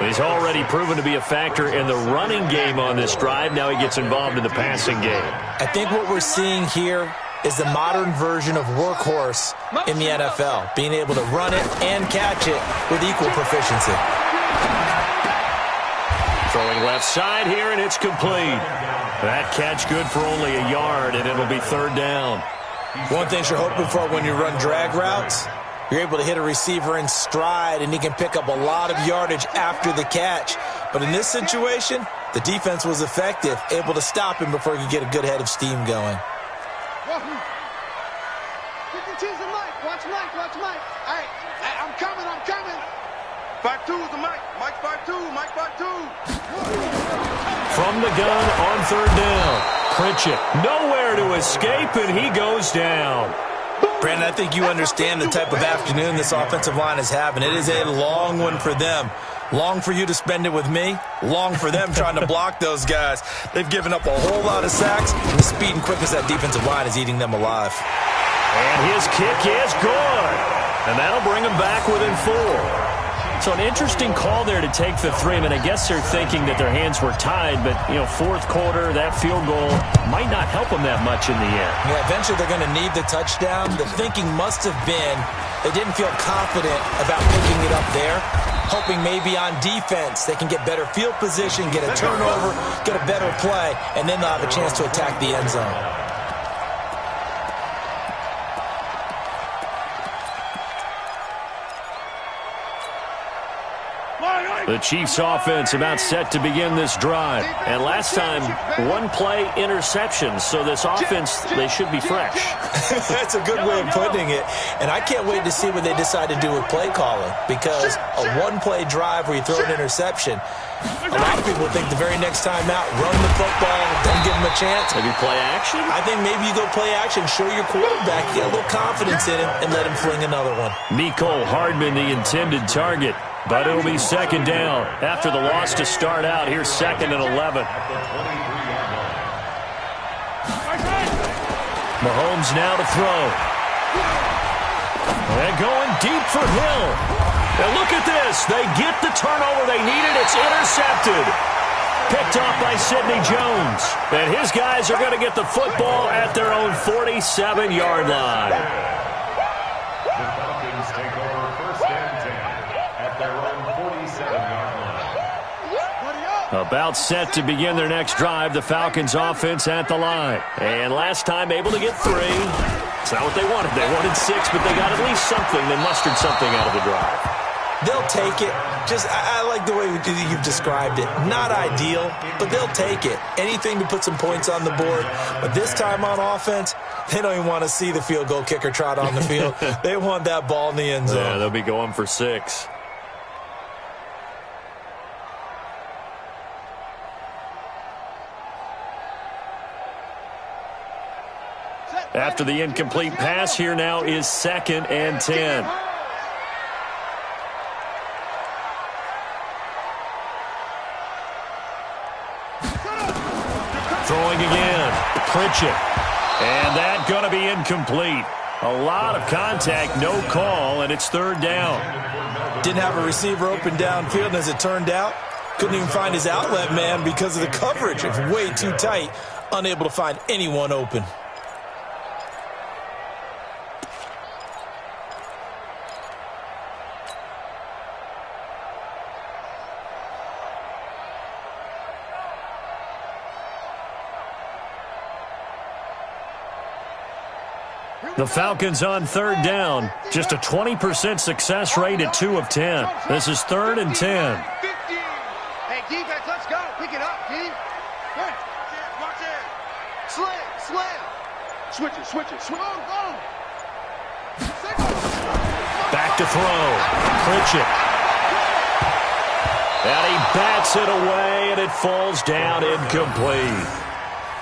Speaker 4: He's already proven to be a factor in the running game on this drive. Now he gets involved in the passing game.
Speaker 5: I think what we're seeing here is the modern version of workhorse in the NFL, being able to run it and catch it with equal proficiency.
Speaker 4: Throwing left side here, and it's complete. That catch good for only a yard, and it'll be 3rd down.
Speaker 5: One thing you're hoping for when you run drag routes, you're able to hit a receiver in stride, and he can pick up a lot of yardage after the catch. But in this situation, the defense was effective, able to stop him before he could get a good head of steam going.
Speaker 2: Watch Mike. All right, I'm coming. 5-2 is the Mike. Mike 5-2, Mike 5-2.
Speaker 4: From the gun on 3rd down. Pritchett nowhere to escape, and he goes down.
Speaker 5: Brandon, I think you understand the type of afternoon this offensive line is having. It is a long one for them. Long for you to spend it with me. Long for them trying to block those guys. They've given up a whole lot of sacks, and the speed and quickness of that defensive line is eating them alive.
Speaker 4: And his kick is good. And that'll bring him back within 4. So an interesting call there to take the 3. I mean, I guess they're thinking that their hands were tied, but, fourth quarter, that field goal might not help them that much in the end.
Speaker 5: Yeah, eventually they're going to need the touchdown. The thinking must have been they didn't feel confident about picking it up there, hoping maybe on defense they can get better field position, get a turnover, get a better play, and then they'll have a chance to attack the end zone.
Speaker 4: The Chiefs offense about set to begin this drive. And last time, one-play interception. So this offense, they should be fresh.
Speaker 5: That's a good way of putting it. And I can't wait to see what they decide to do with play calling. Because a one-play drive where you throw an interception, a lot of people think the very next time out, run the football, then give them a chance.
Speaker 4: Maybe play action?
Speaker 5: I think maybe you go play action, show your quarterback, get a little confidence in him, and let him fling another one.
Speaker 4: Mecole Hardman, the intended target. But it'll be second down after the loss to start out. Here's 2nd and 11. Mahomes now to throw. And going deep for Hill. And look at this. They get the turnover they needed. It's intercepted. Picked off by Sidney Jones. And his guys are going to get the football at their own 47-yard line.
Speaker 6: The Falcons take over 1st and 10 at their own 47-yard line.
Speaker 4: About set to begin their next drive, the Falcons offense at the line. And last time able to get 3. It's not what they wanted. They wanted 6, but they got at least something. They mustered something out of the drive.
Speaker 5: They'll take it. I like the way you've described it. Not ideal, but they'll take it. Anything to put some points on the board. But this time on offense, they don't even want to see the field goal kicker trot on the field. They want that ball in the end zone.
Speaker 4: Yeah, they'll be going for 6. After the incomplete pass, here now is 2nd and 10. Throwing again. Pritchett. And that going to be incomplete. A lot of contact, no call, and it's 3rd down.
Speaker 5: Didn't have a receiver open downfield, and as it turned out, couldn't even find his outlet man because of the coverage. It's way too tight, unable to find anyone open.
Speaker 4: The Falcons on 3rd down. Just a 20% success rate at 2 of 10. This is 3rd and 10.
Speaker 2: Hey, defense, let's go. Pick it up, D. Watch it. Slam. Switch it. Go.
Speaker 4: Back to throw. Pritchett. And he bats it away, and it falls down incomplete.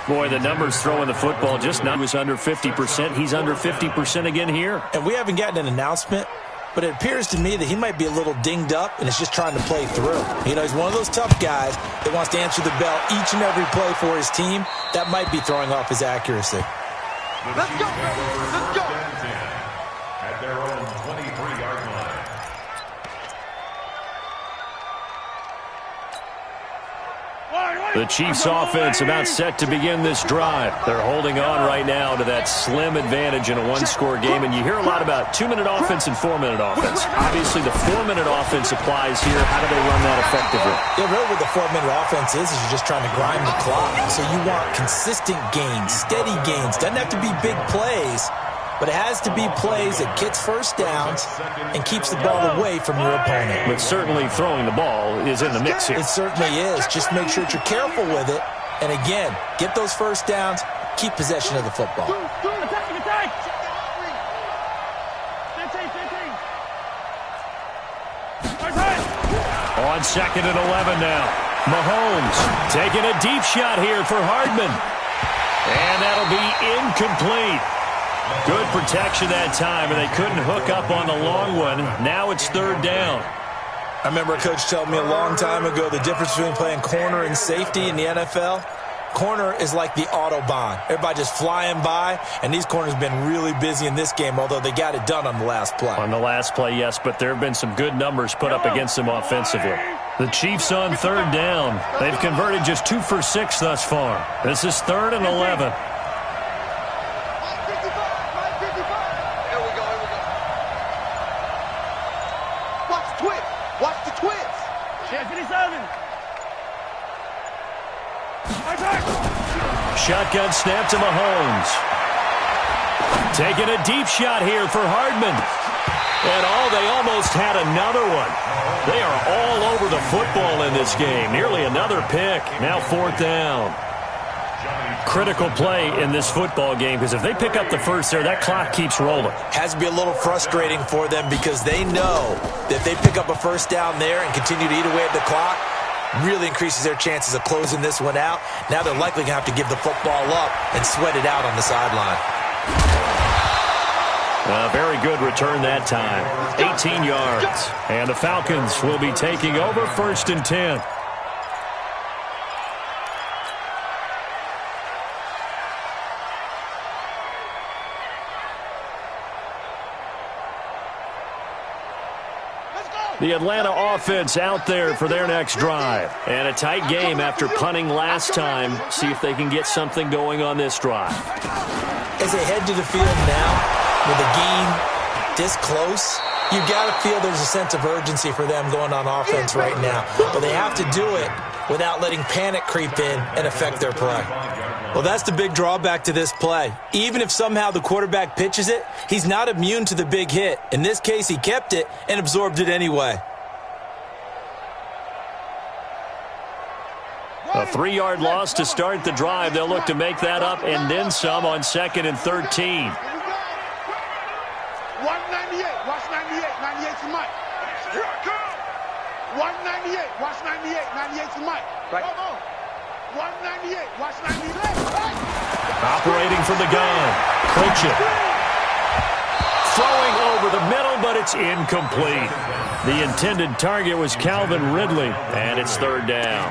Speaker 4: Boy, the numbers throwing the football just now was under 50%. He's under 50% again here.
Speaker 5: And we haven't gotten an announcement, but it appears to me that he might be a little dinged up and is just trying to play through. You know, he's one of those tough guys that wants to answer the bell each and every play for his team. That might be throwing off his accuracy.
Speaker 2: Let's go.
Speaker 6: At their own 23-yard line.
Speaker 4: The Chiefs offense about set to begin this drive. They're holding on right now to that slim advantage in a one-score game. And you hear a lot about 2-minute offense and 4-minute offense. Obviously, the 4-minute offense applies here. How do they run that effectively?
Speaker 5: Yeah, really what the 4-minute offense is you're just trying to grind the clock. So you want consistent gains, steady gains. Doesn't have to be big plays, but it has to be plays that gets first downs and keeps the ball away from your opponent.
Speaker 4: But certainly throwing the ball is in the mix here.
Speaker 5: It certainly is. Just make sure that you're careful with it. And again, get those first downs, keep possession of the football.
Speaker 2: Attack. 15.
Speaker 4: On 2nd and 11 now. Mahomes taking a deep shot here for Hardman. And that'll be incomplete. Good protection that time, and they couldn't hook up on the long one. Now it's 3rd down.
Speaker 5: I remember a coach telling me a long time ago the difference between playing corner and safety in the NFL. Corner is like the Autobahn. Everybody just flying by, and these corners have been really busy in this game, although they got it done on the last play.
Speaker 4: On the last play, yes, but there have been some good numbers put up against them offensively. The Chiefs on 3rd down. They've converted just 2 for 6 thus far. This is 3rd and 11. Shotgun snap to Mahomes. Taking a deep shot here for Hardman. And they almost had another one. They are all over the football in this game. Nearly another pick. Now 4th down. Critical play in this football game because if they pick up the first there, that clock keeps rolling.
Speaker 5: Has to be a little frustrating for them because they know that if they pick up a first down there and continue to eat away at the clock, really increases their chances of closing this one out. Now they're likely going to have to give the football up and sweat it out on the sideline.
Speaker 4: Very good return that time. 18 yards. And the Falcons will be taking over 1st and 10. The Atlanta offense out there for their next drive. And a tight game after punting last time. See if they can get something going on this drive.
Speaker 5: As they head to the field now, with the game this close, you got to feel there's a sense of urgency for them going on offense right now. But they have to do it without letting panic creep in and affect their play. Well, that's the big drawback to this play. Even if somehow the quarterback pitches it, he's not immune to the big hit. In this case, he kept it and absorbed it anyway.
Speaker 4: A 3-yard loss to start the drive. They'll look to make that up and then some on 2nd and 13.
Speaker 2: 198. Watch 98. 98 to Mike. Here I come. 198. Watch 98. 98 to Mike. Right. Come on. 198. Watch 98.
Speaker 4: Operating from the gun. Pritchett. Throwing over the middle, but it's incomplete. The intended target was Calvin Ridley, and it's 3rd down.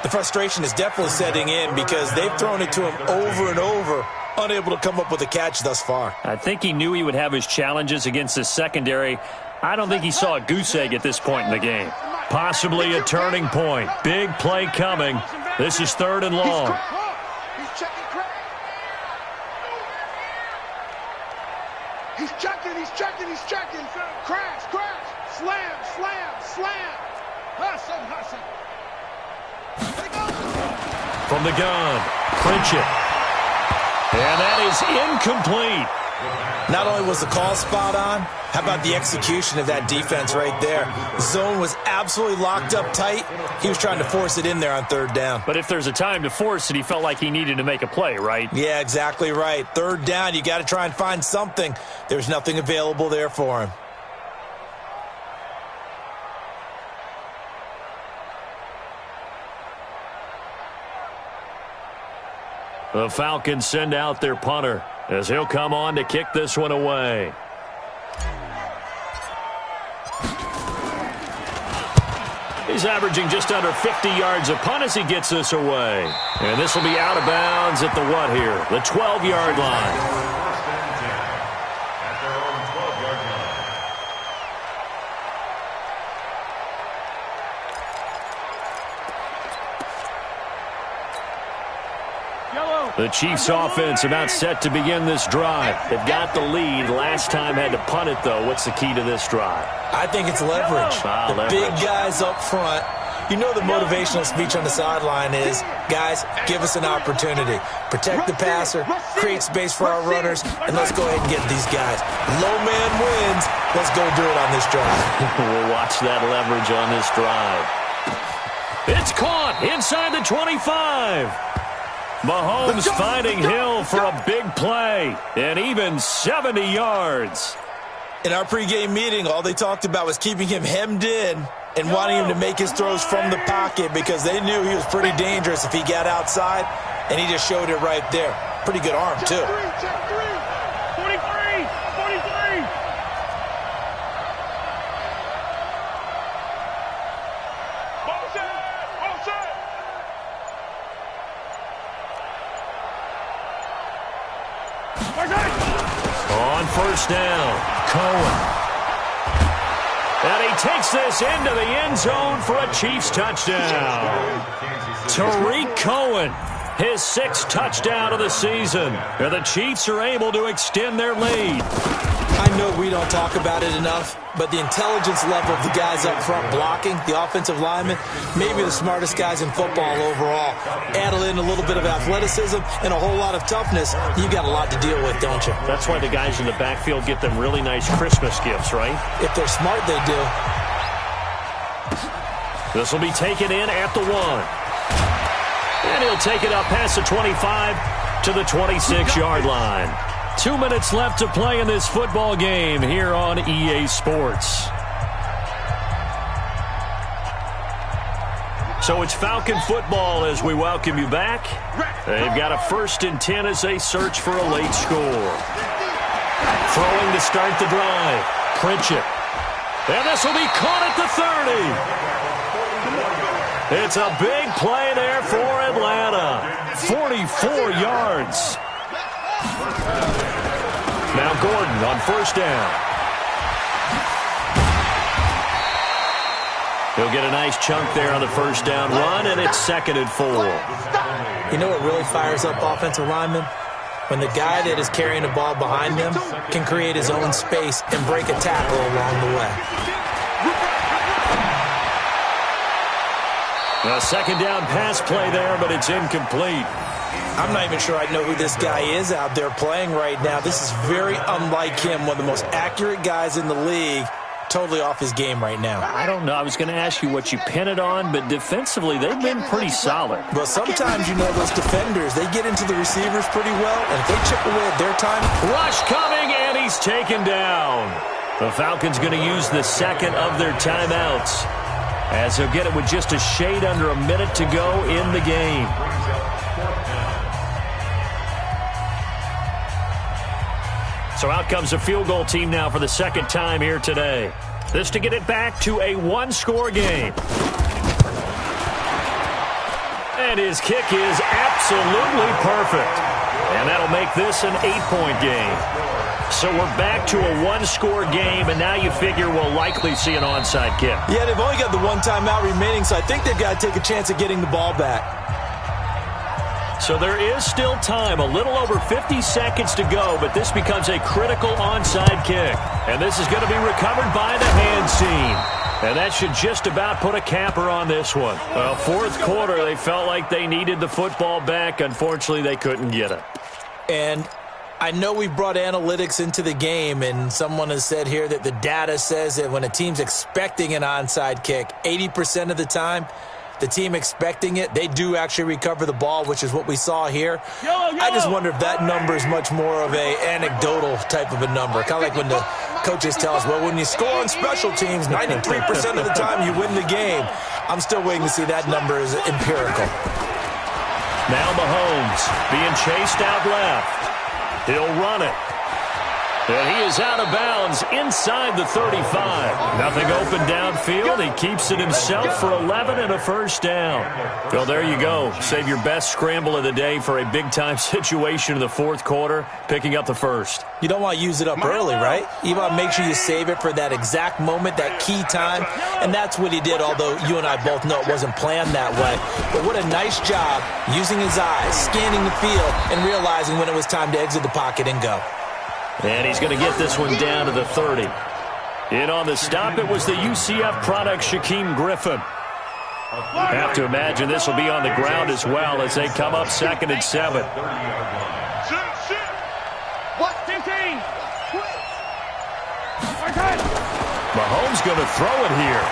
Speaker 5: The frustration is definitely setting in because they've thrown it to him over and over, unable to come up with a catch thus far.
Speaker 4: I think he knew he would have his challenges against the secondary. I don't think he saw a goose egg at this point in the game. Possibly a turning point. Big play coming. This is 3rd and long.
Speaker 2: He's checking crack. He's checking. He's checking. He's checking. Crash. Crash. Slam. Slam. Slam. Hustle. Hustle.
Speaker 4: From the gun, Pritchett. And that is incomplete.
Speaker 5: Not only was the call spot on, how about the execution of that defense right there? The zone was absolutely locked up tight. He was trying to force it in there on 3rd down.
Speaker 4: But if there's a time to force it, he felt like he needed to make a play, right?
Speaker 5: Yeah, exactly right. 3rd down, you got to try and find something. There's nothing available there for him.
Speaker 4: The Falcons send out their punter as he'll come on to kick this one away. He's averaging just under 50 yards a punt as he gets this away. And this will be out of bounds at the what here? The 12-yard line. The Chiefs offense about set to begin this drive. They've got the lead. Last time had to punt it, though. What's the key to this drive?
Speaker 5: I think it's leverage. The big guys up front. You know the motivational speech on the sideline is, guys, give us an opportunity. Protect the passer, create space for our runners, and let's go ahead and get these guys. Low man wins. Let's go do it on this drive.
Speaker 4: We'll watch that leverage on this drive. It's caught inside the 25. Mahomes finding Hill for a big play, and even 70 yards.
Speaker 5: In our pregame meeting, all they talked about was keeping him hemmed in and wanting him to make his throws from the pocket because they knew he was pretty dangerous if he got outside, and he just showed it right there. Pretty good arm, too.
Speaker 2: 43.
Speaker 4: first down. Cohen. And he takes this into the end zone for a Chiefs touchdown. Tariq Cohen, his 6th touchdown of the season. And the Chiefs are able to extend their lead.
Speaker 5: I know we don't talk about it enough, but the intelligence level of the guys up front blocking, the offensive linemen, maybe the smartest guys in football overall. Add in a little bit of athleticism and a whole lot of toughness, you got a lot to deal with, don't you?
Speaker 4: That's why the guys in the backfield get them really nice Christmas gifts, right?
Speaker 5: If they're smart, they do.
Speaker 4: This will be taken in at the 1. And he'll take it up past the 25 to the 26-yard line. 2 minutes left to play in this football game here on EA Sports. So it's Falcon football as we welcome you back. They've got a 1st and 10 as they search for a late score. Throwing to start the drive. Pritchett. And this will be caught at the 30. It's a big play there for Atlanta. 44 yards. Now Gordon on first down. He'll get a nice chunk there on the first down run, and it's 2nd and 4.
Speaker 5: You know what really fires up offensive linemen? When the guy that is carrying the ball behind them can create his own space and break a tackle along the way.
Speaker 4: A 2nd down pass play there, but it's incomplete.
Speaker 5: I'm not even sure I know who this guy is out there playing right now. This is very unlike him, one of the most accurate guys in the league, totally off his game right now.
Speaker 4: I don't know. I was going to ask you what you pin it on, but defensively, they've been pretty solid.
Speaker 5: But sometimes, you know, those defenders, they get into the receivers pretty well, and if they chip away at their time.
Speaker 4: Rush coming, and he's taken down. The Falcons going to use the 2nd of their timeouts, as they'll get it with just a shade under a minute to go in the game. So out comes the field goal team now for the 2nd time here today. This to get it back to a 1-score game. And his kick is absolutely perfect. And that'll make this an 8-point game. So we're back to a 1-score game, and now you figure we'll likely see an onside kick.
Speaker 5: Yeah, they've only got the 1 timeout remaining, so I think they've got to take a chance at getting the ball back.
Speaker 4: So there is still time, a little over 50 seconds to go, but this becomes a critical onside kick. And this is going to be recovered by the hands team. And that should just about put a capper on this one. Well, 4th quarter, they felt like they needed the football back. Unfortunately, they couldn't get it.
Speaker 5: And I know we've brought analytics into the game, and someone has said here that the data says that when a team's expecting an onside kick, 80% of the time, the team expecting it, they do actually recover the ball, which is what we saw here. I just wonder if that number is much more of a anecdotal type of a number. Kind of like when the coaches tell us, well, when you score on special teams, 93% of the time you win the game. I'm still waiting to see that number is empirical.
Speaker 4: Now Mahomes being chased out left. He'll run it. And he is out of bounds inside the 35. Nothing open downfield. He keeps it himself for 11 and a first down. Well, there you go. Save your best scramble of the day for a big-time situation in the 4th quarter, picking up the first.
Speaker 5: You don't want to use it up early, right? You want to make sure you save it for that exact moment, that key time. And that's what he did, although you and I both know it wasn't planned that way. But what a nice job using his eyes, scanning the field, and realizing when it was time to exit the pocket and go.
Speaker 4: And he's going to get this one down to the 30. In on the stop, it was the UCF product, Shaquem Griffin. Have to imagine this will be on the ground as well as they come up 2nd and 7. Mahomes going to throw it here.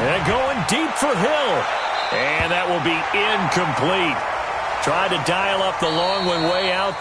Speaker 4: And going deep for Hill. And that will be incomplete. Tried to dial up the long one way out.